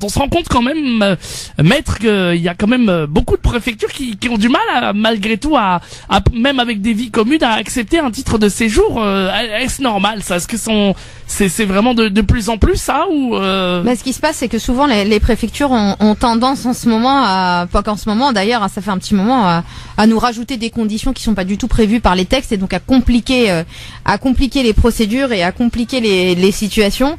On se rend compte quand même, maître, qu'il y a quand même beaucoup de préfectures qui ont du mal malgré tout à même avec des vies communes, à accepter un titre de séjour. Est-ce normal ça? Est-ce que c'est vraiment de plus en plus ça ou Ce qui se passe, c'est que souvent les préfectures ont tendance en ce moment pas qu'en ce moment d'ailleurs, ça fait un petit moment, à nous rajouter des conditions qui sont pas du tout prévues par les textes et donc à compliquer les procédures et à compliquer les situations.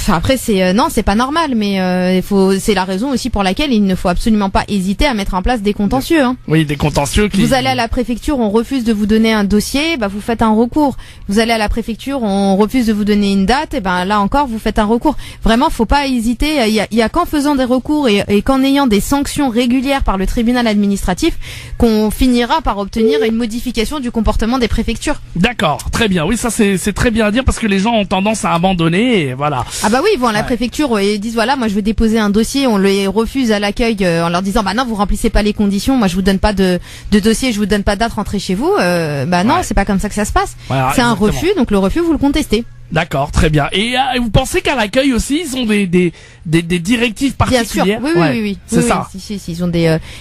Après c'est pas normal, mais c'est la raison aussi pour laquelle il ne faut absolument pas hésiter à mettre en place des contentieux. Hein. Oui, des contentieux. Vous allez à la préfecture, on refuse de vous donner un dossier, vous faites un recours. Vous allez à la préfecture, on refuse de vous donner une date, et là encore vous faites un recours. Vraiment, faut pas hésiter. Il y a qu'en faisant des recours et qu'en ayant des sanctions régulières par le tribunal administratif qu'on finira par obtenir une modification du comportement des préfectures. D'accord, très bien. Oui, ça c'est très bien à dire parce que les gens ont tendance à abandonner. Et voilà. Ah oui, ils vont à la préfecture et ils disent voilà, moi je veux déposer un dossier, on les refuse à l'accueil en leur disant non, vous remplissez pas les conditions, moi je vous donne pas de dossier, je vous donne pas de date, rentrez chez vous. Non, c'est pas comme ça que ça se passe. Voilà, c'est un refus, donc le refus vous le contestez. D'accord, très bien. Et vous pensez qu'à l'accueil aussi, ils ont des directives particulières? Bien sûr, oui. C'est ça. Si,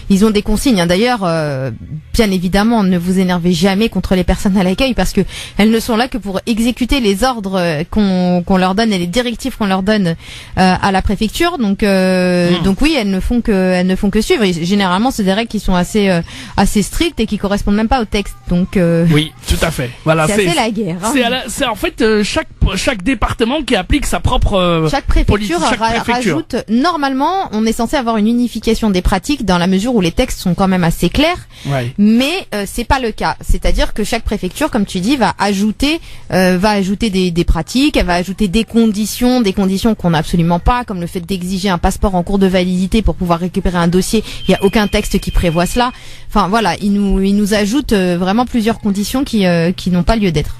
ils ont des consignes. D'ailleurs, bien évidemment, ne vous énervez jamais contre les personnes à l'accueil parce que elles ne sont là que pour exécuter les ordres qu'on leur donne et les directives qu'on leur donne à la préfecture. Donc oui, elles ne font que suivre. Et généralement, c'est des règles qui sont assez strictes et qui correspondent même pas au texte. Donc oui, tout à fait. Voilà, c'est assez la guerre. Hein. C'est en fait chaque département qui applique sa propre chaque préfecture rajoute. Normalement, on est censé avoir une unification des pratiques dans la mesure où les textes sont quand même assez clairs. Ouais. Mais c'est pas le cas. C'est-à-dire que chaque préfecture, comme tu dis, va ajouter des pratiques, elle va ajouter des conditions qu'on n'a absolument pas, comme le fait d'exiger un passeport en cours de validité pour pouvoir récupérer un dossier. Il y a aucun texte qui prévoit cela. Enfin voilà, il nous ajoute vraiment plusieurs conditions qui n'ont pas lieu d'être.